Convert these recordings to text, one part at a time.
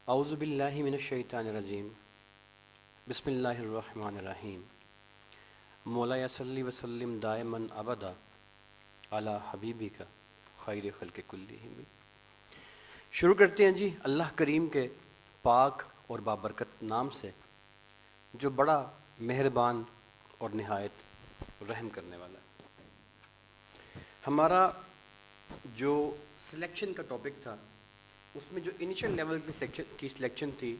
اعوذ باللہ من الشیطان الرجیم بسم اللہ الرحمن الرحیم مولا صلی وسلم دائما ابدا علی حبیبک خیر خلق کلہم۔ شروع کرتے ہیں جی اللہ کریم کے پاک اور بابرکت نام سے جو بڑا مہربان اور نہایت رحم کرنے والا ہے۔ ہمارا جو سلیکشن کا ٹاپک تھا اس میں جو انیشل لیول کی سلیکشن تھی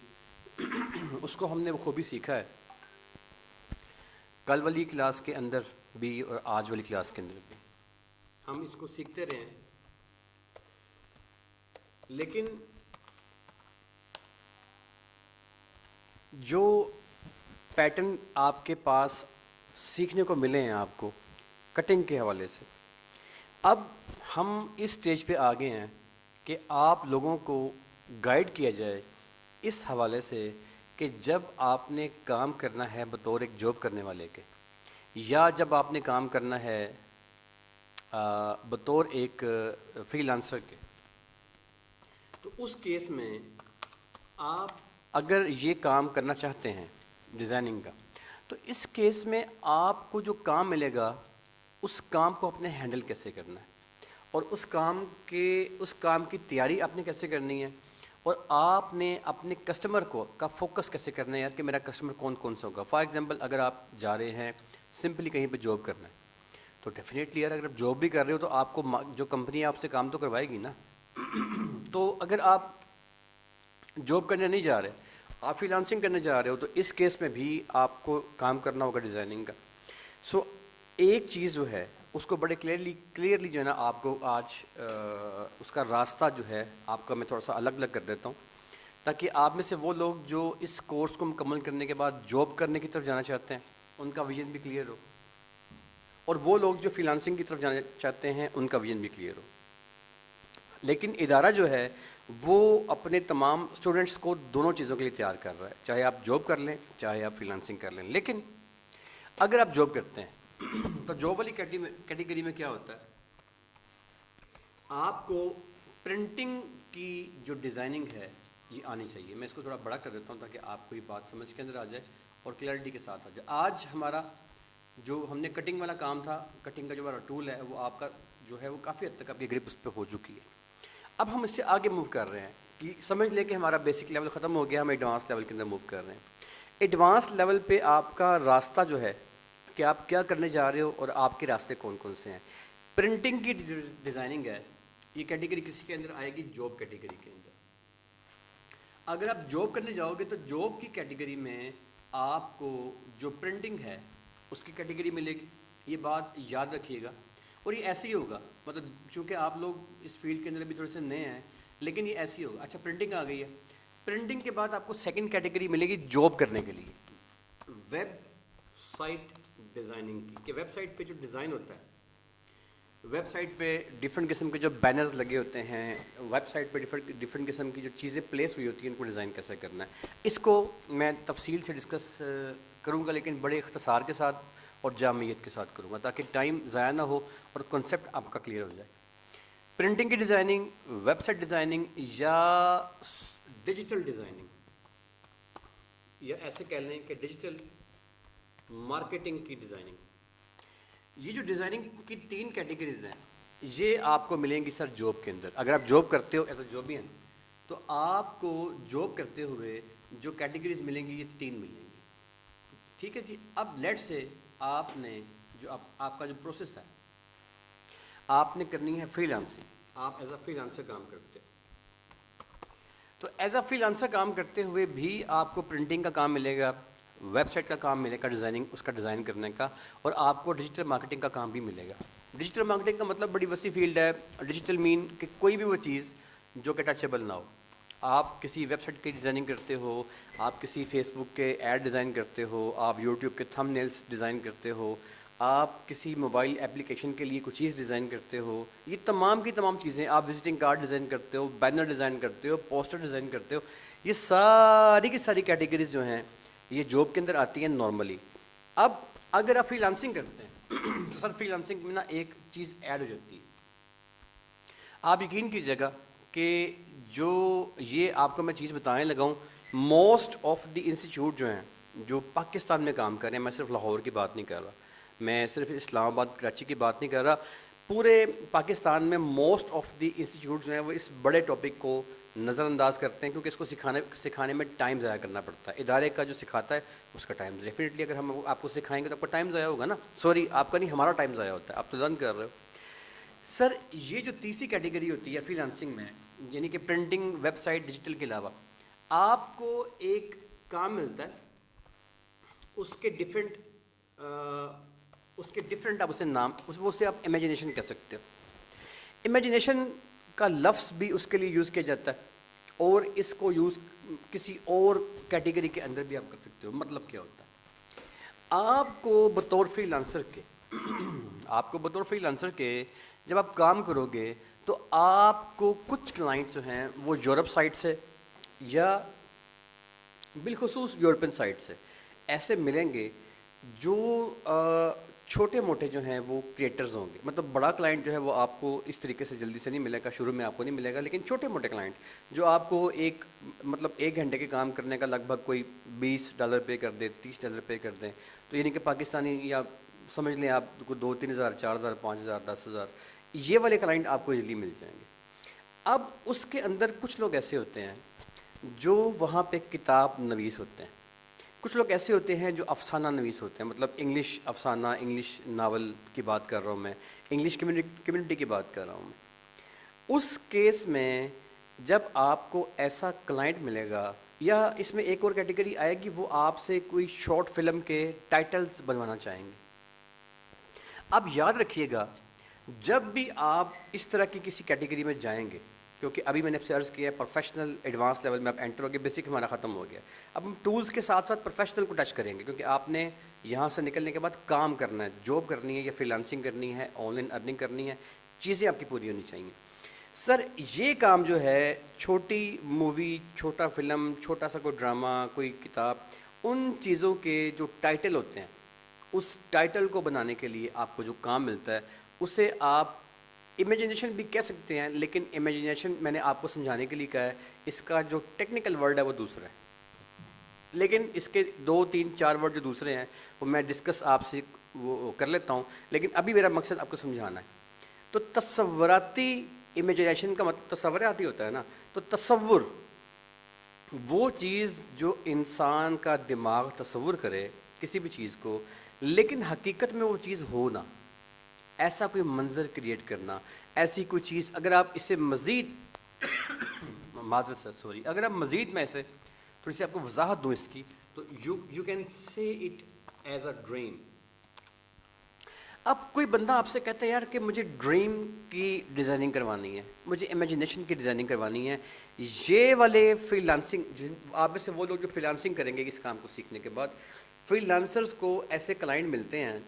اس کو ہم نے بخوبی سیکھا ہے، کل والی کلاس کے اندر بھی اور آج والی کلاس کے اندر بھی ہم اس کو سیکھتے رہے ہیں، لیکن جو پیٹرن آپ کے پاس سیکھنے کو ملے ہیں آپ کو کٹنگ کے حوالے سے، اب ہم اس سٹیج پہ آ گئے ہیں کہ آپ لوگوں کو گائیڈ کیا جائے اس حوالے سے کہ جب آپ نے کام کرنا ہے بطور ایک جاب کرنے والے کے، یا جب آپ نے کام کرنا ہے بطور ایک فری لانسر کے، تو اس کیس میں آپ اگر یہ کام کرنا چاہتے ہیں ڈیزائننگ کا، تو اس کیس میں آپ کو جو کام ملے گا اس کام کو اپنے ہینڈل کیسے کرنا ہے، اور اس کام کی تیاری آپ نے کیسے کرنی ہے، اور آپ نے اپنے کسٹمر کا فوکس کیسے کرنا ہے یار کہ میرا کسٹمر کون سا ہوگا۔ فار ایگزامپل اگر آپ جا رہے ہیں سمپلی کہیں پہ جاب کرنا ہے تو ڈیفینیٹلی یار اگر آپ جاب بھی کر رہے ہو تو آپ کو جو کمپنی آپ سے کام تو کروائے گی نا۔ تو اگر آپ جاب کرنے نہیں جا رہے، آپ فری لانسنگ کرنے جا رہے ہو، تو اس کیس میں بھی آپ کو کام کرنا ہوگا ڈیزائننگ کا۔ سو ایک چیز جو ہے اس کو بڑے کلیئرلی جو ہے نا آپ کو آج اس کا راستہ جو ہے آپ کا میں تھوڑا سا الگ کر دیتا ہوں، تاکہ آپ میں سے وہ لوگ جو اس کورس کو مکمل کرنے کے بعد جاب کرنے کی طرف جانا چاہتے ہیں ان کا ویژن بھی کلیئر ہو، اور وہ لوگ جو فری لانسنگ کی طرف جانا چاہتے ہیں ان کا ویژن بھی کلیئر ہو۔ لیکن ادارہ جو ہے وہ اپنے تمام اسٹوڈنٹس کو دونوں چیزوں کے لیے تیار کر رہا ہے، چاہے آپ جاب کر لیں چاہے آپ فری لانسنگ کر لیں۔ لیکن اگر آپ جاب کرتے ہیں تو جاب والی کیٹیگری میں کیا ہوتا ہے، آپ کو پرنٹنگ کی جو ڈیزائننگ ہے یہ آنی چاہیے۔ میں اس کو تھوڑا بڑا کر دیتا ہوں تاکہ آپ کو یہ بات سمجھ کے اندر آ جائے اور کلیئرٹی کے ساتھ آ جائے۔ آج ہمارا جو ہم نے کٹنگ والا کام تھا، کٹنگ کا جو ہمارا ٹول ہے وہ آپ کا جو ہے وہ کافی حد تک آپ کی گرپ اس پہ ہو چکی ہے۔ اب ہم اس سے آگے موو کر رہے ہیں کہ سمجھ لیں کہ ہمارا بیسک لیول ختم ہو گیا، ہم ایڈوانس لیول کے اندر موو کر رہے ہیں۔ ایڈوانس لیول پہ آپ کا راستہ جو ہے کہ آپ کیا کرنے جا رہے ہو اور آپ کے راستے کون سے ہیں۔ پرنٹنگ کی ڈیزائننگ ہے، یہ کیٹیگری کسی کے اندر آئے گی جاب کیٹیگری کے اندر۔ اگر آپ جاب کرنے جاؤ گے تو جاب کی کیٹیگری میں آپ کو جو پرنٹنگ ہے اس کی کیٹیگری ملے گی، یہ بات یاد رکھیے گا۔ اور یہ ایسے ہی ہوگا، مطلب چونکہ آپ لوگ اس فیلڈ کے اندر بھی تھوڑے سے نئے ہیں، لیکن یہ ایسے ہی ہوگا۔ اچھا پرنٹنگ آ گئی ہے، پرنٹنگ کے بعد آپ کو سیکنڈ کیٹیگری ملے گی جاب کرنے کے لیے ویب سائٹ ڈیزائننگ کی، کہ ویب سائٹ پہ جو ڈیزائن ہوتا ہے، ویب سائٹ پہ ڈفرینٹ قسم کے جو بینرز لگے ہوتے ہیں، ویب سائٹ پہ ڈفرینٹ قسم کی جو چیزیں پلیس ہوئی ہوتی ہیں ان کو ڈیزائن کیسے کرنا ہے، اس کو میں تفصیل سے ڈسکس کروں گا، لیکن بڑے اختصار کے ساتھ اور جامعیت کے ساتھ کروں گا تاکہ ٹائم ضائع نہ ہو اور کنسیپٹ آپ کا کلیئر ہو جائے۔ پرنٹنگ کی ڈیزائننگ، ویب سائٹ ڈیزائننگ یا ڈیجیٹل ڈیزائننگ، یا ایسے کہہ لیں کہ ڈیجیٹل مارکیٹنگ کی ڈیزائننگ، یہ جو ڈیزائننگ کی تین کیٹیگریز ہیں یہ آپ کو ملیں گی سر جاب کے اندر۔ اگر آپ جاب کرتے ہو ایز اے جابین تو آپ کو جاب کرتے ہوئے جو کیٹیگریز ملیں گی یہ تین ملیں گی، ٹھیک ہے جی۔ اب لیٹ سے آپ نے جو آپ کا جو پروسیس ہے آپ نے کرنی ہے فری لانسنگ، آپ ایز اے فری لانسر کام کرتے ہو، تو ایز اے فری لانسر کام کرتے ہوئے بھی آپ کو پرنٹنگ کا کام ملے گا، ویب سائٹ کا کام ملے گا ڈیزائننگ اس کا ڈیزائن کرنے کا، اور آپ کو ڈیجیٹل مارکیٹنگ کا کام بھی ملے گا۔ ڈیجیٹل مارکیٹنگ کا مطلب بڑی وسیع فیلڈ ہے۔ ڈیجیٹل مین کہ کوئی بھی وہ چیز جو کہ ٹچیبل نہ ہو۔ آپ کسی ویب سائٹ کی ڈیزائننگ کرتے ہو، آپ کسی فیس بک کے ایڈ ڈیزائن کرتے ہو، آپ یوٹیوب کے تھم نیلس ڈیزائن کرتے ہو، آپ کسی موبائل اپلیکیشن کے لیے کوئی چیز ڈیزائن کرتے ہو، یہ تمام کی تمام چیزیں، آپ وزٹنگ کارڈ ڈیزائن کرتے ہو، بینر ڈیزائن کرتے ہو، پوسٹر ڈیزائن کرتے ہو، یہ ساری کی ساری کیٹیگریز جو ہیں یہ جاب کے اندر آتی ہیں نارملی۔ اب اگر آپ فری لانسنگ کرتے ہیں تو سر فری لانسنگ میں نا ایک چیز ایڈ ہو جاتی ہے، آپ یقین کیجیے گا کہ جو یہ آپ کو میں چیز بتانے لگا ہوں، موسٹ آف دی انسٹیٹیوٹ جو ہیں جو پاکستان میں کام کر رہے ہیں، میں صرف لاہور کی بات نہیں کر رہا، میں صرف اسلام آباد کراچی کی بات نہیں کر رہا، پورے پاکستان میں موسٹ آف دی انسٹیٹیوٹ جو ہیں وہ اس بڑے ٹاپک کو نظر انداز کرتے ہیں، کیونکہ اس کو سکھانے میں ٹائم ضائع کرنا پڑتا ہے. ادارے کا جو سکھاتا ہے اس کا ٹائم ڈیفینیٹلی، اگر ہم آپ کو سکھائیں گے تو آپ کا ٹائم ضائع ہوگا نا. سوری، آپ کا نہیں، ہمارا ٹائم ضائع ہوتا ہے، آپ تو لرن کر رہے ہو. سر یہ جو تیسری کیٹیگری ہوتی ہے فری لانسنگ میں، یعنی کہ پرنٹنگ، ویب سائٹ، ڈیجیٹل کے علاوہ آپ کو ایک کام ملتا ہے، اس کے ڈفرینٹ آپ اسے نام، اسے آپ امیجنیشن کہہ سکتے ہو. امیجنیشن کا لفظ بھی اس کے لیے یوز کیا جاتا ہے، اور اس کو یوز کسی اور کیٹیگری کے اندر بھی آپ کر سکتے ہو. مطلب کیا ہوتا ہے؟ آپ کو بطور فری لانسر کے جب آپ کام کرو گے تو آپ کو کچھ کلائنٹس جو ہیں وہ یورپ سائٹ سے یا بالخصوص یورپین سائٹ سے ایسے ملیں گے جو چھوٹے موٹے جو ہیں وہ کریٹرز ہوں گے. مطلب بڑا کلائنٹ جو ہے وہ آپ کو اس طریقے سے جلدی سے نہیں ملے گا، شروع میں آپ کو نہیں ملے گا، لیکن چھوٹے موٹے کلائنٹ جو آپ کو ایک گھنٹے کے کام کرنے کا لگ بھگ کوئی $20 پے کر دیں، $30 پے کر دیں، تو یعنی کہ پاکستانی یا سمجھ لیں آپ کو 2-3 ہزار، 4 ہزار، 5 ہزار، 10 ہزار، یہ والے کلائنٹ آپ کو ایزیلی مل جائیں گے. اب اس کے اندر کچھ لوگ ایسے ہوتے ہیں جو وہاں پہ کتاب نویس ہوتے ہیں، کچھ لوگ ایسے ہوتے ہیں جو افسانہ نویس ہوتے ہیں، مطلب انگلش افسانہ، انگلش ناول کی بات کر رہا ہوں میں، انگلش کمیونٹی کی بات کر رہا ہوں میں. اس کیس میں جب آپ کو ایسا کلائنٹ ملے گا، یا اس میں ایک اور کیٹیگری آئے گی، وہ آپ سے کوئی شارٹ فلم کے ٹائٹلز بنوانا چاہیں گے. اب یاد رکھیے گا، جب بھی آپ اس طرح کی کسی کیٹیگری میں جائیں گے، کیونکہ ابھی میں نے آپ سے عرض کیا ہے پروفیشنل ایڈوانس لیول میں آپ انٹر ہو گئے، بیسک ہمارا ختم ہو گیا. اب ہم ٹولز کے ساتھ ساتھ پروفیشنل کو ٹچ کریں گے، کیونکہ آپ نے یہاں سے نکلنے کے بعد کام کرنا ہے، جاب کرنی ہے، یا فری لانسنگ کرنی ہے، آن لائن ارننگ کرنی ہے، چیزیں آپ کی پوری ہونی چاہیے. سر یہ کام جو ہے، چھوٹی مووی، چھوٹا فلم، چھوٹا سا کوئی ڈرامہ، کوئی کتاب، ان چیزوں کے جو ٹائٹل ہوتے ہیں، اس ٹائٹل کو بنانے کے لیے آپ کو جو کام ملتا ہے اسے آپ امیجنیشن بھی کہہ سکتے ہیں، لیکن امیجنیشن میں نے آپ کو سمجھانے کے لیے کہا ہے، اس کا جو ٹیکنیکل ورڈ ہے وہ دوسرا ہے، لیکن اس کے 2-3-4 ورڈ جو دوسرے ہیں وہ میں ڈسکس آپ سے وہ کر لیتا ہوں، لیکن ابھی میرا مقصد آپ کو سمجھانا ہے. تو تصوراتی امیجنیشن کا مطلب تصوراتی ہوتا ہے نا، تو تصور وہ چیز جو انسان کا دماغ تصور کرے کسی بھی چیز کو، لیکن حقیقت میں وہ چیز ہو نہ، ایسا کوئی منظر کریٹ کرنا، ایسی کوئی چیز. اگر آپ اسے مزید معذرت سے سوری، اگر آپ مزید میں اسے تھوڑی سی آپ کو وضاحت دوں اس کی، تو you can say it as a dream. اب کوئی بندہ آپ سے کہتا ہے یار کہ مجھے ڈریم کی ڈیزائننگ کروانی ہے، مجھے امیجنیشن کی ڈیزائننگ کروانی ہے، یہ والے فری لانسنگ، آپ میں سے وہ لوگ جو فری لانسنگ کریں گے اس کام کو سیکھنے کے بعد، فری لانسرز کو ایسے کلائنٹ ملتے ہیں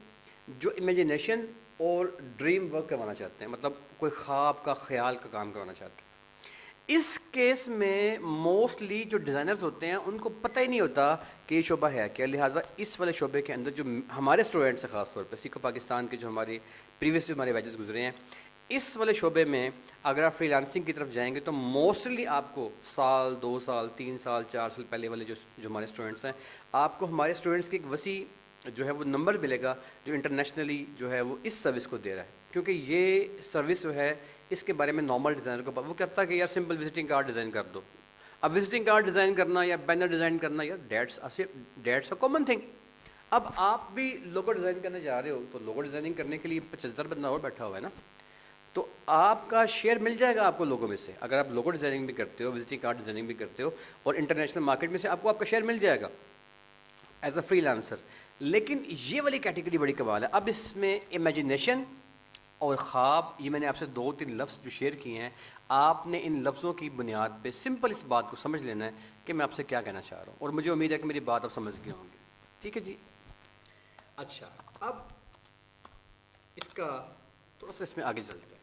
جو امیجنیشن اور ڈریم ورک کروانا چاہتے ہیں، مطلب کوئی خواب کا خیال کا کام کروانا چاہتے ہیں. اس کیس میں موسٹلی جو ڈیزائنرز ہوتے ہیں ان کو پتہ ہی نہیں ہوتا کہ یہ شعبہ ہے کیا، لہٰذا اس والے شعبے کے اندر جو ہمارے اسٹوڈنٹس ہیں، خاص طور پہ سکھ پاکستان کے جو ہمارے پریویس ہمارے بیچز گزرے ہیں، اس والے شعبے میں اگر آپ فری لانسنگ کی طرف جائیں گے تو موسٹلی آپ کو 1 سال 2 سال 3 سال 4 سال پہلے والے جو ہمارے اسٹوڈنٹس ہیں، آپ کو ہمارے اسٹوڈنٹس کی ایک وسیع جو ہے وہ نمبر ملے گا جو انٹرنیشنلی جو ہے وہ اس سروس کو دے رہا ہے. کیونکہ یہ سروس جو ہے اس کے بارے میں نارمل ڈیزائنر کو وہ کہتا ہے کہ یار سمپل وزٹنگ کارڈ ڈیزائن کر دو. اب وزٹنگ کارڈ ڈیزائن کرنا یا بینر ڈیزائن کرنا، یا دیٹس اے کامن تھنگ. اب آپ بھی لوگو ڈیزائن کرنے جا رہے ہو تو لوگو ڈیزائننگ کرنے کے لیے 75 بندہ اور بیٹھا ہوا ہے نا، تو آپ کا شیئر مل جائے گا آپ کو لوگوں میں سے. اگر آپ لوگو ڈیزائننگ بھی کرتے ہو، وزٹنگ کارڈ ڈیزائننگ بھی کرتے ہو، اور انٹرنیشنل مارکیٹ میں سے آپ کا شیئر مل جائے گا ایز اے فری لانسر. لیکن یہ والی کیٹیگری بڑی کمال ہے. اب اس میں امیجنیشن اور خواب، یہ میں نے آپ سے 2-3 لفظ جو شیئر کیے ہیں، آپ نے ان لفظوں کی بنیاد پہ سمپل اس بات کو سمجھ لینا ہے کہ میں آپ سے کیا کہنا چاہ رہا ہوں، اور مجھے امید ہے کہ میری بات آپ سمجھ گئے ہوں گے. ٹھیک ہے جی. اچھا، اب اس کا تھوڑا سا اس میں آگے چلتے ہیں.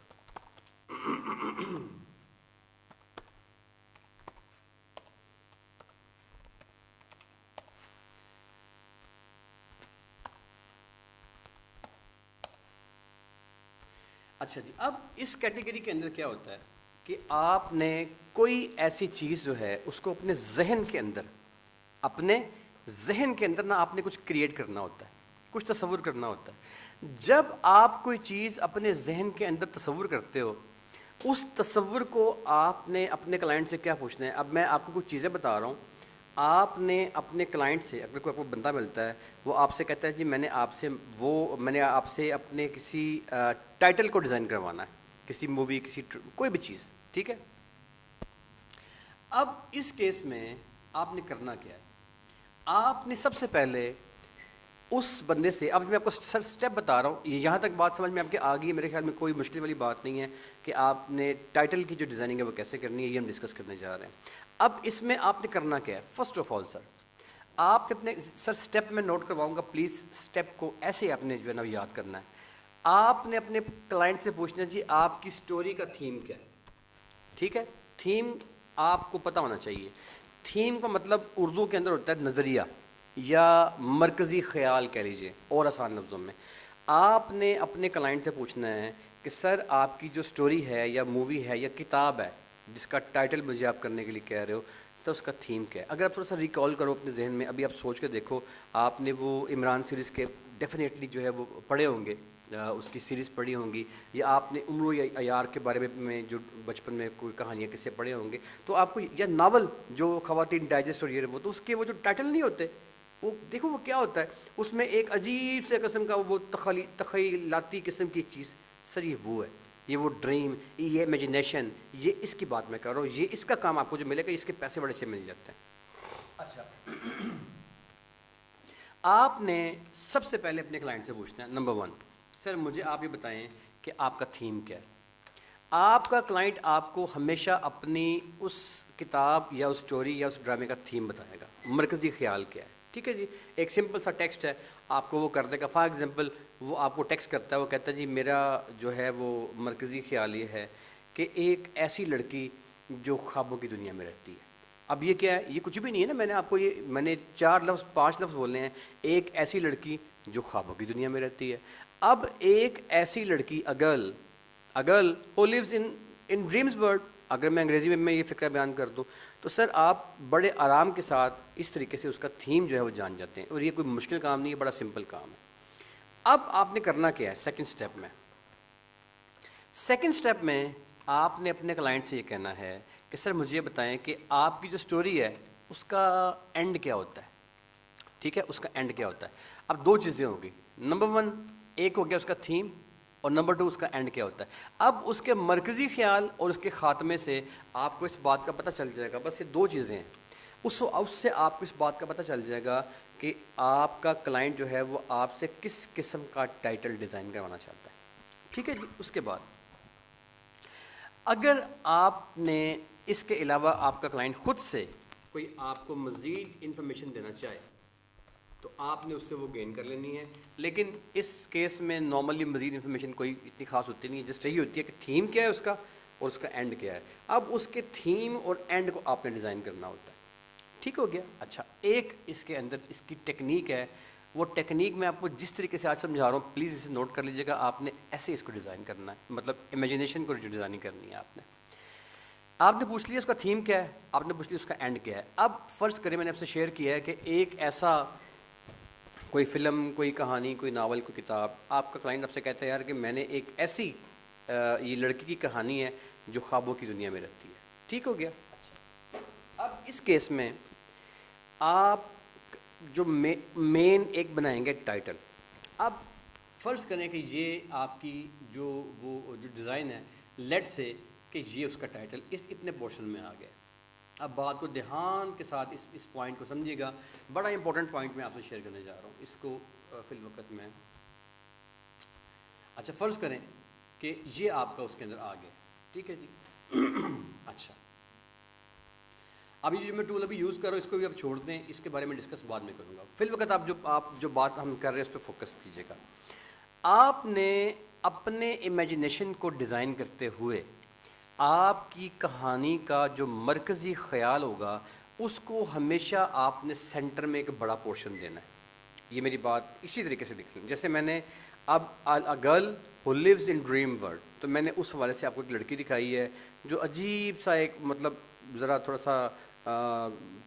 اچھا جی، اب اس کیٹیگری کے اندر کیا ہوتا ہے کہ آپ نے کوئی ایسی چیز جو ہے اس کو اپنے ذہن کے اندر نہ آپ نے کچھ کریٹ کرنا ہوتا ہے، کچھ تصور کرنا ہوتا ہے۔ جب آپ کوئی چیز اپنے ذہن کے اندر تصور کرتے ہو، اس تصور کو آپ نے اپنے کلائنٹ سے کیا پوچھنا ہے؟ اب میں آپ کو کچھ چیزیں بتا رہا ہوں، آپ نے اپنے کلائنٹ سے، اگر کوئی آپ کو بندہ ملتا ہے وہ آپ سے کہتا ہے جی میں نے آپ سے اپنے کسی ٹائٹل کو ڈیزائن کروانا ہے، کسی مووی، کوئی بھی چیز، ٹھیک ہے؟ اب اس کیس میں آپ نے کرنا کیا ہے؟ آپ نے سب سے پہلے اس بندے سے، اب میں آپ کو سر اسٹیپ بتا رہا ہوں، یہاں تک بات سمجھ میں آپ کے آ گئی ہے، میرے خیال میں کوئی مشکل والی بات نہیں ہے کہ آپ نے ٹائٹل کی جو ڈیزائننگ ہے وہ کیسے کرنی ہے، یہ ہم ڈسکس کرنے جا رہے ہیں۔ اب اس میں آپ نے کرنا کیا ہے؟ فرسٹ آف آل سر، آپ اپنے اسٹیپ میں نوٹ کرواؤں گا، پلیز اسٹیپ کو ایسے آپ نے جو ہے نا یاد کرنا ہے۔ آپ نے اپنے کلائنٹ سے پوچھنا ہے جی آپ کی سٹوری کا تھیم کیا ہے، ٹھیک ہے؟ تھیم آپ کو پتہ ہونا چاہیے۔ تھیم کا مطلب اردو کے اندر ہوتا ہے نظریہ یا مرکزی خیال کہہ لیجیے، اور آسان لفظوں میں آپ نے اپنے کلائنٹ سے پوچھنا ہے کہ سر آپ کی جو سٹوری ہے یا مووی ہے یا کتاب ہے جس کا ٹائٹل مجھے آپ کرنے کے لیے کہہ رہے ہو، سر اس کا تھیم کیا ہے؟ اگر آپ تھوڑا سا ریکال کرو اپنے ذہن میں، ابھی آپ سوچ کے دیکھو، آپ نے وہ عمران سیریز کے ڈیفینیٹلی جو ہے وہ پڑھے ہوں گے، اس کی سیریز پڑھی ہوں گی، یا آپ نے عمر و عیار کے بارے میں جو بچپن میں کوئی کہانیاں قصے پڑھے ہوں گے، تو آپ کو، یا ناول جو خواتین ڈائجسٹ اور یہ وہ، تو اس کے وہ جو ٹائٹل نہیں ہوتے، وہ دیکھو وہ کیا ہوتا ہے، اس میں ایک عجیب سے قسم کا وہ تخیلاتی قسم کی چیز، سر یہ وہ ہے، یہ وہ ڈریم، یہ امیجنیشن، یہ اس کی بات میں کر رہا ہوں، یہ اس کا کام آپ کو جو ملے گا، اس کے پیسے بڑے سے مل جاتے ہیں۔ اچھا، آپ نے سب سے پہلے اپنے کلائنٹ سے پوچھنا ہے، نمبر 1، سر مجھے آپ یہ بتائیں کہ آپ کا تھیم کیا ہے؟ آپ کا کلائنٹ آپ کو ہمیشہ اپنی اس کتاب یا اس سٹوری یا اس ڈرامے کا تھیم بتائے گا، مرکزی خیال کیا ہے، ٹھیک ہے جی؟ ایک سمپل سا ٹیکسٹ ہے، آپ کو وہ کر دے گا۔ فار ایگزامپل وہ آپ کو ٹیکسٹ کرتا ہے، وہ کہتا ہے جی میرا جو ہے وہ مرکزی خیال یہ ہے کہ ایک ایسی لڑکی جو خوابوں کی دنیا میں رہتی ہے۔ اب یہ کیا ہے؟ یہ کچھ بھی نہیں ہے نا، میں نے آپ کو میں نے 4 لفظ 5 لفظ بولنے ہیں، ایک ایسی لڑکی جو خوابوں کی دنیا میں رہتی ہے۔ اب ایک ایسی لڑکی اگل who lives in dreams world، اگر میں انگریزی میں یہ فکرہ بیان کر دوں تو سر آپ بڑے آرام کے ساتھ اس طریقے سے اس کا تھیم جو ہے وہ جان جاتے ہیں، اور یہ کوئی مشکل کام نہیں ہے، بڑا سمپل کام ہے۔ اب آپ نے کرنا کیا ہے سیکنڈ سٹیپ میں آپ نے اپنے کلائنٹ سے یہ کہنا ہے کہ سر مجھے بتائیں کہ آپ کی جو سٹوری ہے اس کا اینڈ کیا ہوتا ہے، ٹھیک ہے؟ اس کا اینڈ کیا ہوتا ہے؟ اب 2 چیزیں ہوگی، نمبر 1 ایک ہو گیا اس کا تھیم، اور نمبر 2 اس کا اینڈ کیا ہوتا ہے۔ اب اس کے مرکزی خیال اور اس کے خاتمے سے آپ کو اس بات کا پتہ چل جائے گا، بس یہ 2 چیزیں ہیں، اس سے آپ کو اس بات کا پتہ چل جائے گا کہ آپ کا کلائنٹ جو ہے وہ آپ سے کس قسم کا ٹائٹل ڈیزائن کروانا چاہتا ہے، ٹھیک ہے جی؟ اس کے بعد اگر آپ نے اس کے علاوہ آپ کا کلائنٹ خود سے کوئی آپ کو مزید انفارمیشن دینا چاہے تو آپ نے اس سے وہ گین کر لینی ہے، لیکن اس کیس میں نارملی مزید انفارمیشن کوئی اتنی خاص ہوتی نہیں ہے، جسٹ یہی ہوتی ہے کہ تھیم کیا ہے اس کا اور اس کا اینڈ کیا ہے۔ اب اس کے تھیم اور اینڈ کو آپ نے ڈیزائن کرنا ہوتا ہے، ٹھیک ہو گیا؟ اچھا، ایک اس کے اندر اس کی ٹیکنیک ہے، وہ ٹیکنیک میں آپ کو جس طریقے سے آج سمجھا رہا ہوں پلیز اسے نوٹ کر لیجیے گا، آپ نے ایسے اس کو ڈیزائن کرنا ہے، مطلب امیجنیشن کو جو ڈیزائننگ کرنی ہے آپ نے پوچھ لیا اس کا تھیم کیا ہے، آپ نے پوچھ لیا اس کا اینڈ کیا ہے۔ اب فرض کریں میں نے آپ سے شیئر کیا ہے کہ ایک ایسا کوئی فلم، کوئی کہانی، کوئی ناول، کوئی کتاب، آپ کا کلائنٹ آپ سے کہتا ہے یار کہ میں نے ایک ایسی یہ لڑکی کی کہانی ہے جو خوابوں کی دنیا میں رہتی ہے، ٹھیک ہو گیا؟ اب اس کیس میں آپ جو مین ایک بنائیں گے ٹائٹل۔ اب فرض کریں کہ یہ آپ کی جو ڈیزائن ہے، لیٹ سے کہ یہ اس کا ٹائٹل اتنے پورشن میں آ گیا۔ اب بات کو دھیان کے ساتھ اس پوائنٹ کو سمجھیے گا، بڑا امپورٹنٹ پوائنٹ میں آپ سے شیئر کرنے جا رہا ہوں اس کو فی الوقت میں۔ اچھا، فرض کریں کہ یہ آپ کا اس کے اندر آ گیا، ٹھیک ہے جی؟ اچھا، اب یہ جو میں ٹول ابھی یوز کر رہا ہوں اس کو بھی آپ چھوڑ دیں، اس کے بارے میں ڈسکس بعد میں کروں گا، فی الوقت آپ جو بات ہم کر رہے ہیں اس پہ فوکس کیجیے گا۔ آپ نے اپنے امیجنیشن کو ڈیزائن کرتے ہوئے آپ کی کہانی کا جو مرکزی خیال ہوگا اس کو ہمیشہ آپ نے سینٹر میں ایک بڑا پورشن دینا ہے۔ یہ میری بات اسی طریقے سے لکھ لیں، جیسے میں نے اب a girl who lives in dream world, تو میں نے اس حوالے سے آپ کو ایک لڑکی دکھائی ہے جو عجیب سا ایک مطلب ذرا تھوڑا سا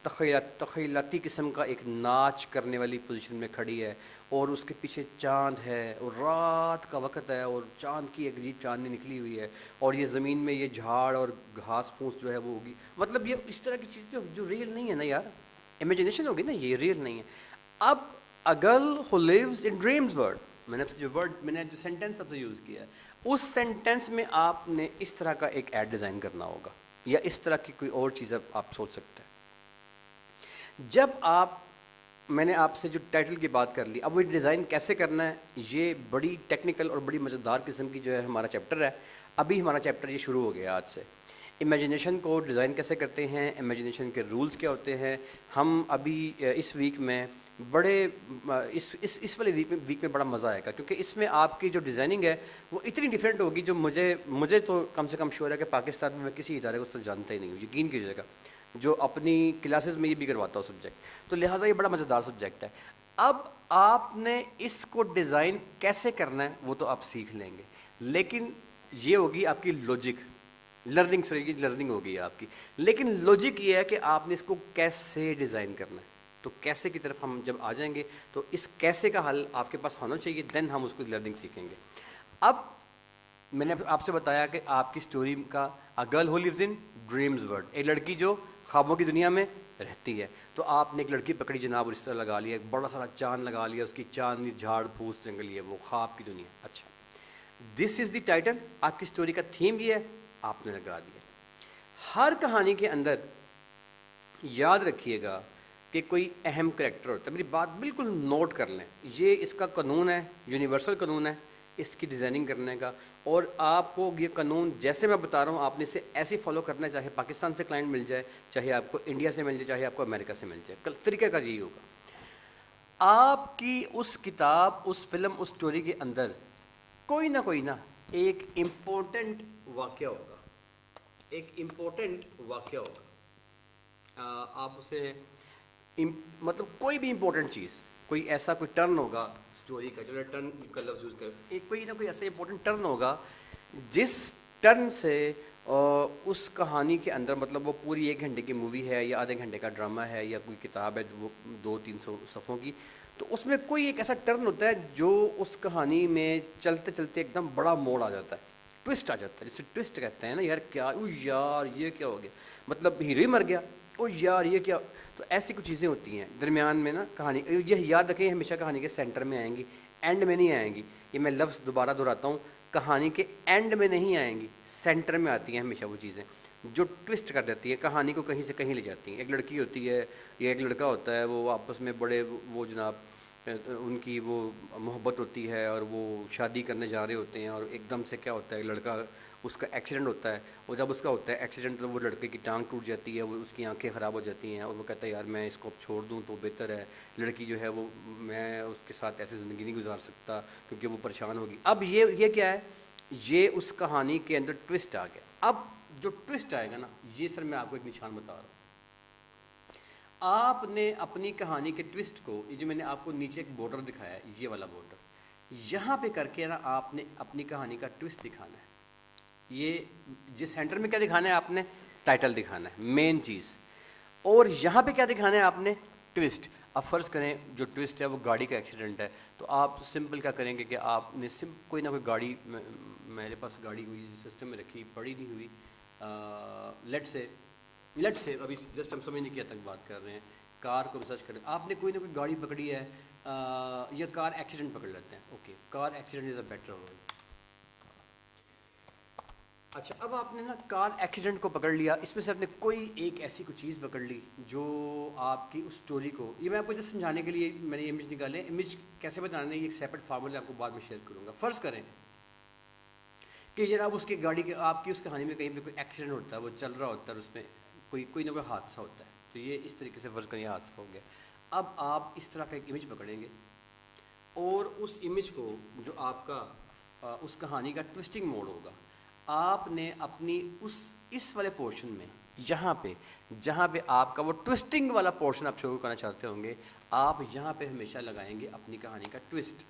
تخیلاتی قسم کا ایک ناچ کرنے والی پوزیشن میں کھڑی ہے، اور اس کے پیچھے چاند ہے اور رات کا وقت ہے اور چاند کی ایک عجیب چاندنی نکلی ہوئی ہے، اور یہ زمین میں یہ جھاڑ اور گھاس پھوس جو ہے وہ ہوگی. مطلب یہ اس طرح کی چیز جو ریئل نہیں ہے نا یار، امیجنیشن ہوگی نا، یہ ریئل نہیں ہے. اب a girl who lives in dreams world، میں نے جو سینٹینس سب سے یوز کیا ہے، اس سینٹینس میں آپ نے اس طرح کا ایک ایڈ ڈیزائن کرنا ہوگا، یا اس طرح کی کوئی اور چیز آپ سوچ سکتے ہیں. جب میں نے آپ سے جو ٹائٹل کی بات کر لی، اب وہ ڈیزائن کیسے کرنا ہے، یہ بڑی ٹیکنیکل اور بڑی مزیدار قسم کی جو ہے ہمارا چیپٹر ہے. ابھی ہمارا چیپٹر یہ شروع ہو گیا آج سے. امیجنیشن کو ڈیزائن کیسے کرتے ہیں، امیجنیشن کے رولز کیا ہوتے ہیں، ہم ابھی اس ویک میں اس والے ویک میں بڑا مزہ آئے گا، کیونکہ اس میں آپ کی جو ڈیزائننگ ہے وہ اتنی ڈیفرینٹ ہوگی جو مجھے تو کم سے کم شیور ہے کہ پاکستان میں کسی ادارے کو اس طرح جانتا ہی نہیں ہوں، یقین کیجیے گا، جو اپنی کلاسز میں یہ بھی کرواتا ہوں سبجیکٹ. تو لہٰذا یہ بڑا مزیدار سبجیکٹ ہے. اب آپ نے اس کو ڈیزائن کیسے کرنا ہے وہ تو آپ سیکھ لیں گے، لیکن یہ ہوگی آپ کی لوجک لرننگ ہوگی آپ کی. لیکن لوجک یہ ہے کہ آپ نے اس کو کیسے ڈیزائن کرنا ہے. تو کیسے کی طرف ہم جب آ جائیں گے تو اس کیسے کا حل آپ کے پاس ہونا چاہیے، دین ہم اس کو لرننگ سیکھیں گے. اب میں نے آپ سے بتایا کہ آپ کی اسٹوری کا A girl who lives in dreams world، ایک لڑکی جو خوابوں کی دنیا میں رہتی ہے. تو آپ نے ایک لڑکی پکڑی جناب اور اس طرح لگا لیا، ایک بڑا سارا چاند لگا لیا، اس کی چاندنی جھاڑ پھوس جنگلی ہے، وہ خواب کی دنیا. اچھا، دس از دی ٹائٹل، آپ کی اسٹوری کا تھیم یہ ہے، آپ نے لگا دیا. ہر کہانی کے اندر یاد رکھیے گا کہ کوئی اہم کریکٹر ہوتا ہے. میری بات بالکل نوٹ کر لیں، یہ اس کا قانون ہے، یونیورسل قانون ہے اس کی ڈیزائننگ کرنے کا. اور آپ کو یہ قانون جیسے میں بتا رہا ہوں آپ نے اسے ایسے فالو کرنا ہے، چاہے پاکستان سے کلائنٹ مل جائے، چاہے آپ کو انڈیا سے مل جائے، چاہے آپ کو امریکہ سے مل جائے. طریقہ کا یہی ہوگا. آپ کی اس کتاب، اس فلم، اس اسٹوری کے اندر کوئی نہ ایک امپورٹنٹ واقعہ ہوگا، ایک امپورٹنٹ واقعہ ہوگا. آپ اسے مطلب کوئی بھی امپورٹنٹ چیز، کوئی ایسا کوئی ٹرن ہوگا اسٹوری کا، چلو ٹرن کا لفظ یوز کر، ایک کوئی نہ کوئی ایسا امپورٹنٹ ٹرن ہوگا جس ٹرن سے اس کہانی کے اندر، مطلب وہ پوری 1 گھنٹے کی مووی ہے یا آدھے گھنٹے کا ڈرامہ ہے یا کوئی کتاب ہے وہ 200-300 صفحوں کی، تو اس میں کوئی ایک ایسا ٹرن ہوتا ہے جو اس کہانی میں چلتے چلتے ایک دم بڑا موڑ آ جاتا ہے، ٹوسٹ آ جاتا ہے، جسے ٹوسٹ کہتے ہیں نا. یار کیا، او یار یہ کیا ہو گیا، مطلب ہیرو ہی مر گیا، او یار یہ کیا. تو ایسی کچھ چیزیں ہوتی ہیں درمیان میں نا کہانی. یہ یاد رکھیں ہمیشہ کہانی کے سینٹر میں آئیں گی، اینڈ میں نہیں آئیں گی. یہ میں لفظ دوبارہ دہراتا ہوں، کہانی کے اینڈ میں نہیں آئیں گی، سینٹر میں آتی ہیں ہمیشہ وہ چیزیں جو ٹوسٹ کر دیتی ہیں، کہانی کو کہیں سے کہیں لے جاتی ہیں. ایک لڑکی ہوتی ہے یا ایک لڑکا ہوتا ہے، وہ آپس میں بڑے وہ جناب ان کی وہ محبت ہوتی ہے اور وہ شادی کرنے جا رہے ہوتے ہیں، اور ایک دم سے کیا ہوتا ہے، لڑکا اس کا ایکسیڈنٹ ہوتا ہے، اور جب اس کا ہوتا ہے ایکسیڈنٹ تو وہ لڑکے کی ٹانگ ٹوٹ جاتی ہے، وہ اس کی آنکھیں خراب ہو جاتی ہیں، اور وہ کہتا ہے یار میں اس کو اب چھوڑ دوں تو بہتر ہے. لڑکی جو ہے وہ، میں اس کے ساتھ ایسے زندگی نہیں گزار سکتا کیونکہ وہ پریشان ہوگی. اب یہ کیا ہے، یہ اس کہانی کے اندر ٹوسٹ آ گیا. اب جو ٹوسٹ آئے گا نا، یہ سر میں آپ کو ایک نشان بتا رہا ہوں. آپ نے اپنی کہانی کے ٹوسٹ کو، یہ جو میں نے آپ کو نیچے ایک بارڈر دکھایا ہے، یہ والا بارڈر، یہاں پہ کر کے نا آپ نے اپنی کہانی کا ٹوسٹ دکھانا ہے. یہ جس سینٹر میں کیا دکھانا ہے آپ نے، ٹائٹل دکھانا ہے، مین چیز. اور یہاں پہ کیا دکھانا ہے آپ نے، ٹوسٹ. اب فرض کریں جو ٹوسٹ ہے وہ گاڑی کا ایکسیڈنٹ ہے، تو آپ سمپل کیا کریں گے کہ آپ نے کوئی نہ کوئی گاڑی، میرے پاس گاڑی ہوئی سسٹم میں رکھی پڑی نہیں ہوئی، لیٹ سے ابھی جسٹ ہم سمجھنے کی حد تک بات کر رہے ہیں، کار کو سرچ کریں، آپ نے کوئی نہ کوئی گاڑی پکڑی ہے، یا کار ایکسیڈنٹ پکڑ لیتے ہیں. Okay, car accident is a better word. اچھا، اب آپ نے نا کار ایکسیڈنٹ کو پکڑ لیا، اس میں سے آپ نے کوئی ایک ایسی کوئی چیز پکڑ لی جو آپ کی اس سٹوری کو، یہ میں آپ کو جسٹ سمجھانے کے لیے میں نے امیج نکالے. امیج کیسے بتانا ہے، یہ ایک سیپریٹ فارمولا آپ کو بعد میں شیئر کروں گا. فرض کریں کہ جناب اس کی گاڑی کے، آپ کی اس کہانی میں کہیں پہ کوئی ایکسیڈنٹ ہوتا ہے، وہ چل رہا ہوتا ہے، اس میں کوئی نہ کوئی حادثہ ہوتا ہے. تو یہ اس طریقے سے فرض کریں یہ حادثہ ہو گیا. اب آپ اس طرح کا ایک امیج پکڑیں گے، اور اس امیج کو جو آپ کا اس کہانی کا ٹوسٹنگ موڈ ہوگا، آپ نے اپنی اس والے پورشن میں، جہاں پہ آپ کا وہ ٹوسٹنگ والا پورشن آپ شروع کرنا چاہتے ہوں گے، آپ یہاں پہ ہمیشہ لگائیں گے اپنی کہانی کا ٹوسٹ.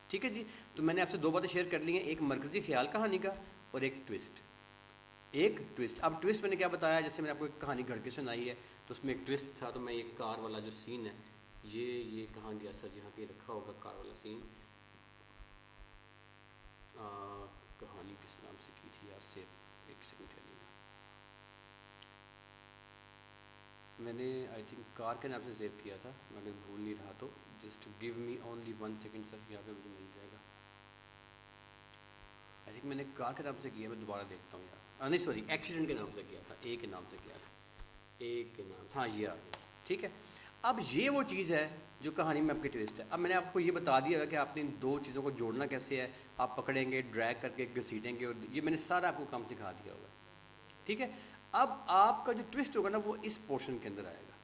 ٹھیک ہے جی. تو میں نے آپ سے دو باتیں شیئر کر لی ہیں, ایک مرکزی خیال کہانی کا اور ایک ٹوسٹ. اب ٹوسٹ میں نے کیا بتایا, جیسے میں نے آپ کو ایک کہانی گھڑ کے سنائی ہے, تو اس میں ایک ٹوسٹ تھا. تو میں یہ کار والا جو سین ہے, یہ کہاں گیا سر, یہاں پہ رکھا ہوگا کار والا سین. کہانی کس نام سے کی تھی یار, سیف, ایک سیکنڈ ٹھہریے گا, میں نے آئی تھنک کار کے نام سے سیو کیا تھا, میں اگر بھول نہیں رہا تو. جسٹ گیو می اونلی 1 سیکنڈ سر, یہاں پہ مجھے مل جائے گا. آئی تھنک میں نے کار کے نام سے کیا, میں دوبارہ دیکھتا ہوں یار. نہیں سوری, ایکسیڈنٹ کے نام سے کیا تھا, اے کے نام سے کیا تھا, اے کے نام, ہاں یہ آ گیا. ٹھیک ہے. اب یہ وہ چیز ہے جو کہانی میں آپ کی ٹوسٹ ہے. اب میں نے آپ کو یہ بتا دیا ہے کہ آپ نے ان دو چیزوں کو جوڑنا کیسے ہے. آپ پکڑیں گے, ڈریگ کر کے گھسیٹیں گے, اور یہ میں نے سارا آپ کو کام سکھا دیا ہوگا. ٹھیک ہے. اب آپ کا جو ٹوسٹ ہوگا نا, وہ اس پورشن کے اندر آئے گا,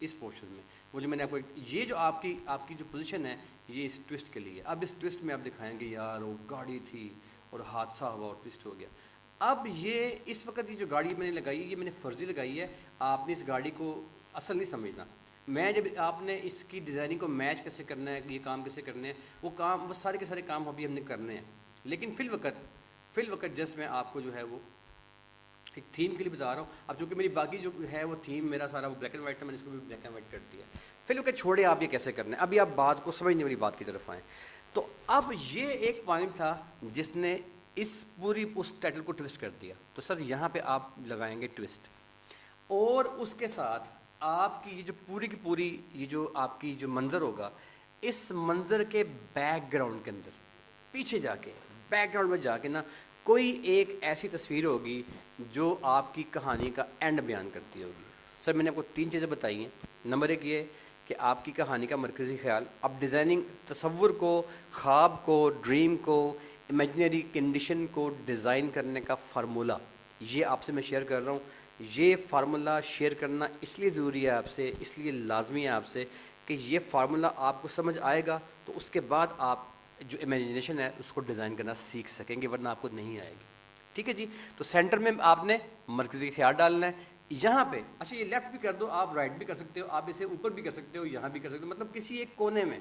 اس پورشن میں. وہ جو میں نے آپ کو, یہ جو آپ کی جو پوزیشن ہے, یہ اس ٹوسٹ کے لیے. اب اس ٹوسٹ میں آپ دکھائیں گے یار وہ گاڑی تھی اور حادثہ ہوا اور ٹوسٹ ہو گیا. اب یہ اس وقت یہ جو گاڑی میں نے لگائی ہے, یہ میں نے فرضی لگائی ہے. آپ نے اس گاڑی کو اصل نہیں سمجھنا. میں جب آپ نے اس کی ڈیزائننگ کو میچ کیسے کرنا ہے, یہ کام کیسے کرنے ہیں, وہ سارے کے سارے کام ابھی ہم نے کرنے ہیں. لیکن فی الوقت جسٹ میں آپ کو جو ہے وہ ایک تھیم کے لیے بتا رہا ہوں. اب چونکہ میری باقی جو ہے وہ تھیم میرا سارا وہ بلیک اینڈ وائٹ تھا, میں نے اس کو بھی بلیک اینڈ وائٹ کر دیا. فی الوقت چھوڑے آپ یہ کیسے کرنا ہے. ابھی آپ بات کو سمجھنے والی بات کی طرف آئیں. تو اب یہ ایک پوائنٹ تھا جس نے اس ٹائٹل کو ٹوسٹ کر دیا. تو سر یہاں پہ آپ لگائیں گے ٹوسٹ, اور اس کے ساتھ آپ کی یہ جو پوری کی پوری یہ جو آپ کی جو منظر ہوگا, اس منظر کے بیک گراؤنڈ کے اندر پیچھے جا کے, بیک گراؤنڈ میں جا کے نا, کوئی ایک ایسی تصویر ہوگی جو آپ کی کہانی کا اینڈ بیان کرتی ہوگی. سر میں نے آپ کو 3 چیزیں بتائی ہیں. نمبر 1 یہ کہ آپ کی کہانی کا مرکزی خیال, اب ڈیزائننگ, تصور کو, خواب کو, ڈریم کو, امیجنری کنڈیشن کو ڈیزائن کرنے کا فارمولہ, یہ آپ سے میں شیئر کر رہا ہوں. یہ فارمولہ شیئر کرنا اس لیے ضروری ہے آپ سے, اس لیے لازمی ہے آپ سے کہ یہ فارمولہ آپ کو سمجھ آئے گا تو اس کے بعد آپ جو امیجنیشن ہے اس کو ڈیزائن کرنا سیکھ سکیں گے, ورنہ آپ کو نہیں آئے گی. ٹھیک ہے جی. تو سینٹر میں آپ نے مرکزی خیال ڈالنا ہے. یہاں پہ اچھا یہ لیفٹ بھی کر دو, آپ رائٹ بھی کر سکتے ہو, آپ اسے اوپر بھی کر سکتے ہو, یہاں بھی کر سکتے ہو, مطلب کسی ایک کونے میں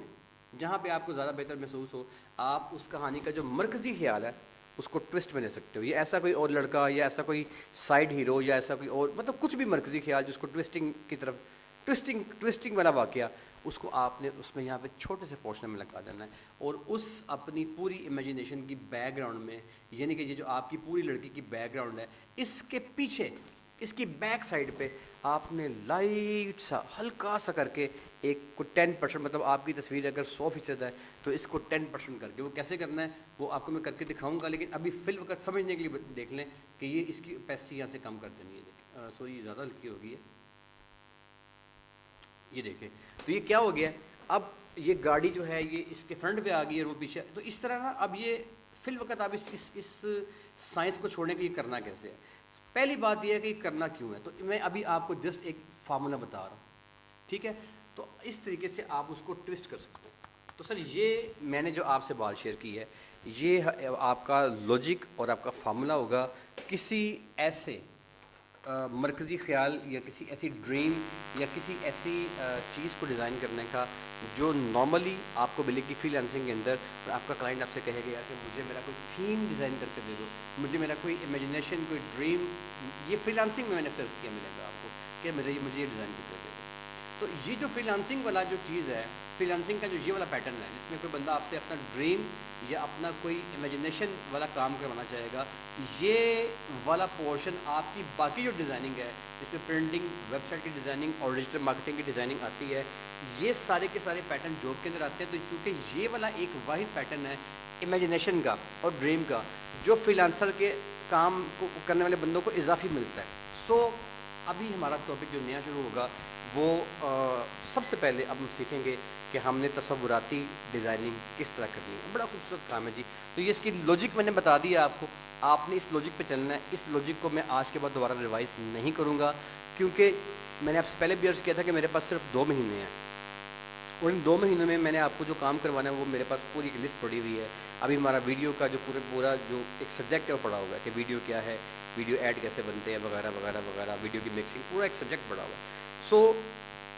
جہاں پہ آپ کو زیادہ بہتر محسوس ہو, آپ اس کہانی کا جو مرکزی خیال ہے اس کو ٹوسٹ میں لے سکتے ہو. یہ ایسا کوئی اور لڑکا, یا ایسا کوئی سائڈ ہیرو, یا ایسا کوئی اور, مطلب کچھ بھی مرکزی خیال جس کو ٹوسٹنگ کی طرف, ٹوسٹنگ والا واقعہ, اس کو آپ نے اس میں یہاں پہ چھوٹے سے پورشن میں لگا دینا ہے. اور اس اپنی پوری امیجنیشن کی بیک گراؤنڈ میں, یعنی کہ یہ جو آپ کی پوری لڑکی کی بیک گراؤنڈ ہے, اس کے پیچھے, اس کی بیک سائڈ پہ آپ نے لائٹ سا ہلکا سا کر کے ایک کو 10%, مطلب آپ کی تصویر اگر 100% ہے تو اس کو 10% کر کے, وہ کیسے کرنا ہے وہ آپ کو میں کر کے دکھاؤں گا. لیکن ابھی فی الوقت سمجھنے کے لیے دیکھ لیں کہ یہ اس کی پیسٹی یہاں سے کم کر دینی ہے. سوری, یہ زیادہ ہلکی ہو گئی ہے, یہ دیکھیں. تو یہ کیا ہو گیا, اب یہ گاڑی جو ہے یہ اس کے فرنٹ پہ آ گئی ہے اور وہ پیچھے. تو اس طرح نا اب یہ فی الوقت آپ اس سائنس کو چھوڑنے کے لیے کرنا کیسے ہے. پہلی بات یہ ہے کہ یہ کرنا کیوں ہے. تو میں ابھی آپ کو جسٹ ایک فارمولا بتا رہا ہوں. ٹھیک ہے. تو اس طریقے سے آپ اس کو ٹوسٹ کر سکتے ہیں. تو سر یہ میں نے جو آپ سے بات شیئر کی ہے, یہ آپ کا لاجک اور آپ کا فارمولا ہوگا کسی ایسے مرکزی خیال یا کسی ایسی ڈریم یا کسی ایسی چیز کو ڈیزائن کرنے کا جو نارملی آپ کو ملے گی فری لانسنگ کے اندر. اور آپ کا کلائنٹ آپ سے کہے گا کہ مجھے میرا کوئی تھیم ڈیزائن کر کے دے دو, مجھے میرا کوئی امیجنیشن, کوئی ڈریم, یہ فری لانسنگ میں نے سرچ کیا ملے گا آپ کو کہ مجھے یہ ڈیزائن کر کے دے دو. تو یہ جو فری لانسنگ والا جو چیز ہے, فری لانسنگ کا جو یہ والا پیٹرن ہے جس میں کوئی بندہ آپ سے اپنا ڈریم یا اپنا کوئی امیجنیشن والا کام کروانا چاہے گا, یہ والا پورشن آپ کی باقی جو ڈیزائننگ ہے جس میں پرنٹنگ, ویب سائٹ کی ڈیزائننگ اور ڈیجیٹل مارکیٹنگ کی ڈیزائننگ آتی ہے, یہ سارے کے سارے پیٹرن جاب کے اندر آتے ہیں. تو چونکہ یہ والا ایک واحد پیٹرن ہے امیجنیشن کا اور ڈریم کا, جو فری لانسر کے کام کو کرنے والے بندوں کو اضافی ملتا ہے. سو ابھی ہمارا ٹاپک جو نیا شروع ہوگا وہ سب سے پہلے اب ہم سیکھیں گے کہ ہم نے تصوراتی ڈیزائننگ کس طرح کرنی ہے. بڑا خوبصورت کام ہے جی. تو یہ اس کی لاجک میں نے بتا دیا آپ کو, آپ نے اس لاجک پہ چلنا ہے. اس لاجک کو میں آج کے بعد دوبارہ ریوائز نہیں کروں گا, کیونکہ میں نے آپ سے پہلے بھی عرض کیا تھا کہ میرے پاس صرف 2 مہینے ہیں, اور ان 2 مہینوں میں نے آپ کو جو کام کروانا ہے وہ میرے پاس پوری ایک لسٹ پڑی ہوئی ہے. ابھی ہمارا ویڈیو کا جو پورا جو ایک سبجیکٹ ہے وہ پڑا ہوا ہے کہ ویڈیو کیا ہے, ویڈیو ایڈ کیسے بنتے ہیں, وغیرہ وغیرہ وغیرہ, ویڈیو کی مکسنگ, پورا ایک سبجیکٹ پڑا ہوا ہے. سو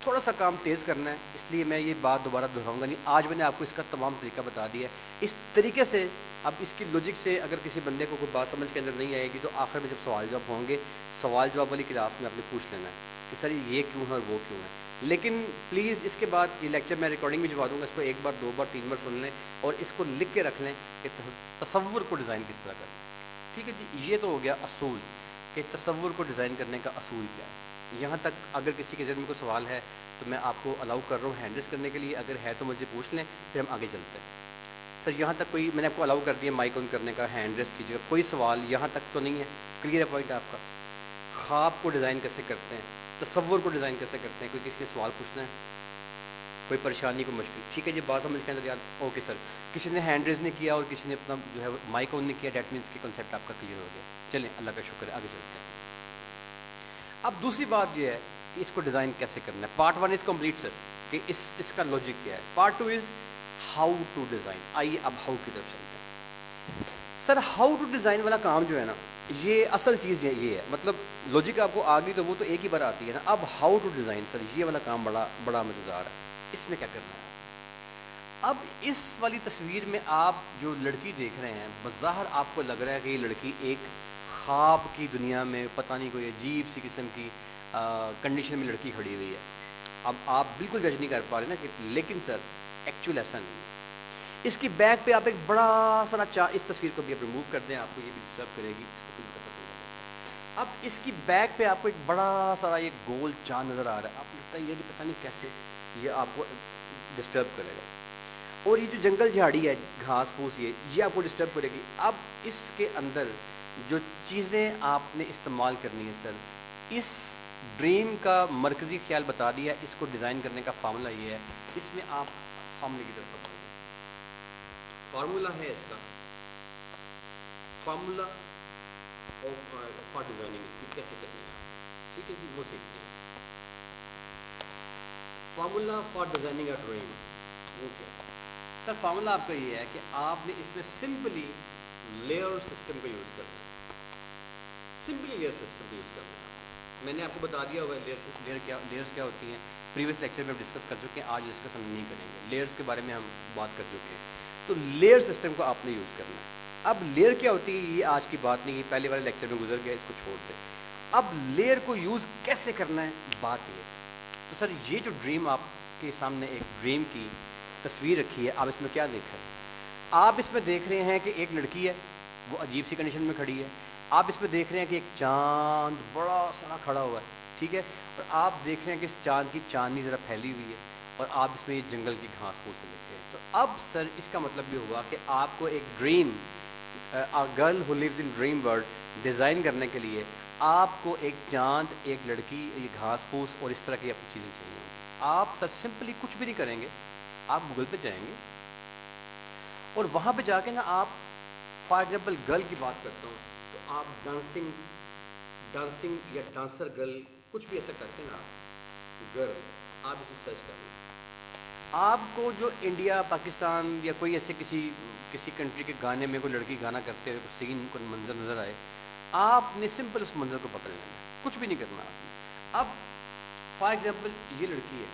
تھوڑا سا کام تیز کرنا ہے، اس لیے میں یہ بات دوبارہ دہراؤں گا نہیں، آج میں نے آپ کو اس کا تمام طریقہ بتا دیا ہے اس طریقے سے۔ اب اس کی لوجک سے اگر کسی بندے کو کوئی بات سمجھ کے اندر نہیں آئے گی تو آخر میں جب سوال جواب ہوں گے، سوال جواب والی کلاس میں آپ نے پوچھ لینا ہے کہ سر یہ کیوں ہے اور وہ کیوں ہے۔ لیکن پلیز اس کے بعد یہ لیکچر میں ریکارڈنگ بھی جوا دوں گا، اس کو ایک بار 2 بار 3 بار سن لیں اور اس کو لکھ کے رکھ لیں کہ تصور کو ڈیزائن کس طرح کریں۔ ٹھیک ہے جی، یہ تو ہو گیا اصول کہ تصور کو ڈیزائن کرنے کا اصول کیا ہے۔ یہاں تک اگر کسی کے ذہن میں کوئی سوال ہے تو میں آپ کو الاؤ کر رہا ہوں ہینڈ ریز کرنے کے لیے، اگر ہے تو مجھے پوچھ لیں، پھر ہم آگے چلتے ہیں۔ سر یہاں تک کوئی، میں نے آپ کو الاؤ کر دیا مائک آن کرنے کا، ہینڈ ریز کیجیے گا، کوئی سوال یہاں تک تو نہیں ہے؟ کلیئر ہے پوائنٹ آپ کا؟ خواب کو ڈیزائن کیسے کرتے ہیں، تصور کو ڈیزائن کیسے کرتے ہیں، کوئی کسی نے سوال پوچھنا ہے، کوئی پریشانی کوئی مشکل؟ ٹھیک ہے جی، بات سمجھ کے اندر یار، اوکے سر۔ کسی نے ہینڈ ریز نہیں کیا اور کسی نے اپنا جو ہے مائک آن نہیں کیا، دیٹ مینس کہ کنسیپٹ آپ کا کلیئر ہو گیا۔ چلیں اللہ کا شکر ہے، آگے چلتے ہیں۔ اب دوسری بات یہ ہے کہ اس کو ڈیزائن کیسے کرنا ہے۔ پارٹ 1 از کمپلیٹ سر، کہ اس کا لاجک کیا ہے۔ Part 2 is how to design. آئیے اب ہاؤ کی طرف چلتے ہیں۔ سر ہاؤ ٹو ڈیزائن والا کام جو ہے نا، یہ اصل چیز یہ ہے، مطلب لاجک آپ کو آ گئی تو وہ تو ایک ہی بار آتی ہے نا۔ اب ہاؤ ٹو ڈیزائن سر، یہ والا کام بڑا مزیدار ہے۔ اس میں کیا کرنا ہے؟ اب اس والی تصویر میں آپ جو لڑکی دیکھ رہے ہیں، بظاہر آپ کو لگ رہا ہے کہ یہ لڑکی ایک خواب کی دنیا میں پتہ نہیں کوئی عجیب سی قسم کی کنڈیشن میں لڑکی کھڑی ہوئی ہے۔ اب آپ بالکل جج نہیں کر پا رہے نا کہ، لیکن سر ایکچوئل ایسا نہیں ہے۔ اس کی بیک پہ آپ ایک بڑا سا اس تصویر کو بھی آپ ریموو کر دیں، آپ کو یہ بھی ڈسٹرب کرے گی، اس کو فل کر دیں۔ اب اس کی بیک پہ آپ کو ایک بڑا سا ایک گول چاند نظر آ رہا ہے، آپ کو لگتا ہے یہ بھی پتہ نہیں کیسے یہ آپ کو ڈسٹرب کرے گا۔ اور یہ جو جنگل جھاڑی ہے، گھاس پھوس، یہ آپ کو ڈسٹرب کرے گی۔ اب اس کے اندر جو چیزیں آپ نے استعمال کرنی ہے سر، اس ڈریم کا مرکزی خیال بتا دیا، اس کو ڈیزائن کرنے کا فارمولا یہ ہے۔ اس میں آپ فارمولے کی طرف بتائیں، فارمولا ہے اس کا، فارمولا فار ڈیزائننگ، اس کی کیسے کرنی ہے، ٹھیک ہے جی، وہ سیکھتے ہیں۔ Formula for designing a dream, وہ کیا ہے سر؟ فارمولا آپ کا یہ ہے کہ آپ نے اس میں سمپلی لیئر سسٹم کا یوز کرنا ہے، سمپلی لیئر سسٹم کا یوز کرنا ہے۔ میں نے آپ کو بتا دیا ہوا ہے لیئرس کیا ہوتی ہیں، پریویس لیکچر میں ہم ڈسکس کر چکے ہیں، آج ڈسکس ہم نہیں کریں گے، لیئرس کے بارے میں ہم بات کر چکے ہیں۔ تو لیئر سسٹم کو آپ نے یوز کرنا ہے۔ اب لیئر کیا ہوتی ہے یہ آج کی بات نہیں، یہ پہلے والے لیکچر میں گزر گیا، اس کو چھوڑ دیں۔ اب لیئر کو یوز کیسے کرنا ہے، بات یہ۔ تو سر یہ جو ڈریم آپ کے سامنے ایک ڈریم کی تصویر رکھی ہے، آپ اس میں کیا دیکھ رہے ہیں؟ آپ اس میں دیکھ رہے ہیں کہ ایک لڑکی ہے، وہ عجیب سی کنڈیشن میں کھڑی ہے۔ آپ اس میں دیکھ رہے ہیں کہ ایک چاند بڑا سارا کھڑا ہوا ہے، ٹھیک ہے، اور آپ دیکھ رہے ہیں کہ اس چاند کی چاندنی ذرا پھیلی ہوئی ہے، اور آپ اس میں یہ جنگل کی گھاس پھوس سے دیکھ رہے ہیں۔ تو اب سر اس کا مطلب یہ ہوا کہ آپ کو ایک dream, girl who leaves in dream world design کرنے کے لیے آپ کو ایک چاند، ایک لڑکی، یہ گھاس پھوس اور اس طرح کی آپ کو چیزیں چاہیے ہوں گی۔ آپ سر سمپلی کچھ بھی نہیں کریں گے، آپ گوگل پہ جائیں گے اور وہاں پہ جا کے نا، آپ فار ایگزامپل گرل کی بات کرتا ہوں تو آپ ڈانسنگ یا ڈانسر گرل کچھ بھی ایسا کرتے ہیں نا، آپ گرل، آپ اسے سرچ کر لیں، آپ کو جو انڈیا، پاکستان یا کوئی ایسے کسی کنٹری کے گانے میں کوئی لڑکی گانا کرتے ہوئے کوئی سین، کوئی منظر نظر آئے، آپ نے سمپل اس منظر کو پکڑ لینا ہے، کچھ بھی نہیں کرنا آپ نے۔ اب فار ایگزامپل یہ لڑکی ہے،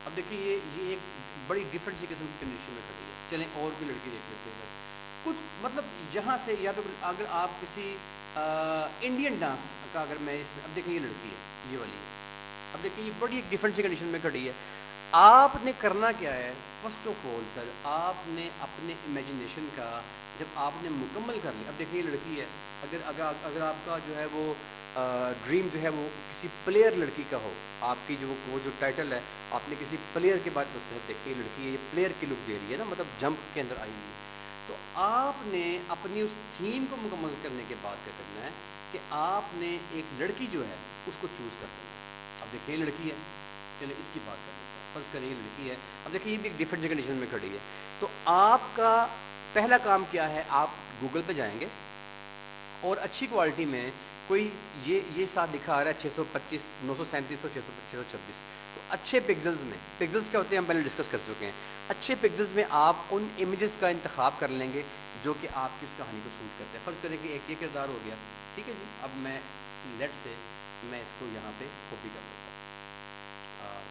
اب دیکھیے یہ ایک بڑی ڈفرینٹ سی قسم کی کنڈیشن میں کھڑی ہے، چلیں اور کوئی لڑکی دیکھ لیتے ہیں کچھ، مطلب یہاں سے یا پھر اگر آپ کسی انڈین ڈانس کا اگر میں اس میں، اب دیکھیں یہ لڑکی ہے، یہ والی ہے، اب دیکھیں یہ بڑی ایک ڈفرینٹ سی کنڈیشن میں کھڑی ہے۔ آپ نے کرنا کیا ہے؟ فرسٹ آف آل سر، آپ نے اپنے امیجنیشن کا جب آپ نے مکمل کر لیا، اب دیکھیں یہ لڑکی ہے، اگر آپ کا جو ہے وہ ڈریم جو ہے وہ کسی پلیئر لڑکی کا ہو، آپ کی وہ جو ٹائٹل ہے، آپ نے کسی پلیئر کے بعد دیکھیں یہ لڑکی ہے، یہ پلیئر کی لک دے رہی ہے نا، مطلب جمپ کے اندر آئی ہوئی ہے، تو آپ نے اپنی اس تھیم کو مکمل کرنے کے بعد کیا کرنا ہے کہ آپ نے ایک لڑکی جو ہے اس کو چوز کر دینا ہے۔ اب دیکھیں یہ لڑکی ہے، چلیں اس کی بات کر لیتے ہیں، فرض کریں یہ لڑکی ہے، اب دیکھیں یہ بھی ایک ڈفرینٹ کنڈیشن میں کھڑی ہے، تو آپ کا پہلا کام کیا ہے؟ آپ گوگل پہ جائیں گے اور اچھی کوالٹی میں کوئی یہ ساتھ دکھا آ رہا ہے 625 937 اور 626، تو اچھے پکسلز میں، پکسلز کیا ہوتے ہیں ہم پہلے ڈسکس کر چکے ہیں، اچھے پکسلز میں آپ ان امیجز کا انتخاب کر لیں گے جو کہ آپ کی اس کہانی کو سوٹ کرتے ہیں۔ فرض کریں کہ ایک یہ کردار ہو گیا، ٹھیک ہے جی، اب میں لیٹ سے میں اس کو یہاں پہ کاپی کر لیتا ہوں،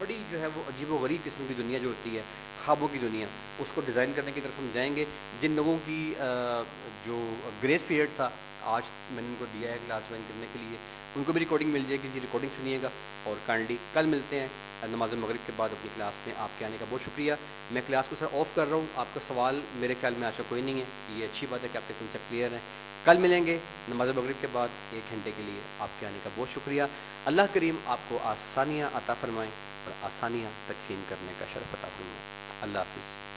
بڑی جو ہے وہ عجیب و غریب قسم کی دنیا جو ہوتی ہے، خوابوں کی دنیا، اس کو ڈیزائن کرنے کی طرف ہم جائیں گے. جن لوگوں کی جو گریس پیریڈ تھا، آج میں نے ان کو دیا ہے کلاس جوائن کرنے کے لیے، ان کو بھی ریکارڈنگ مل جائے گی. جی ریکارڈنگ سنیے گا. اور کائنڈلی کل ملتے ہیں نماز المغرب کے بعد اپنی کلاس میں. آپ کے آنے کا بہت شکریہ. میں کلاس کو سر آف کر رہا ہوں. آپ کا سوال میرے خیال میں آج کا کوئی نہیں ہے. یہ اچھی بات ہے کہ آپ کے کنسیپٹ کلیئر ہیں. کل ملیں گے نماز مغرب کے بعد 1 گھنٹے کے لیے. آپ کے آنے کا بہت شکریہ. اللہ کریم آپ کو آسانیاں عطا فرمائیں اور آسانیاں تقسیم کرنے کا شرف عطا فرمائیں. اللہ حافظ.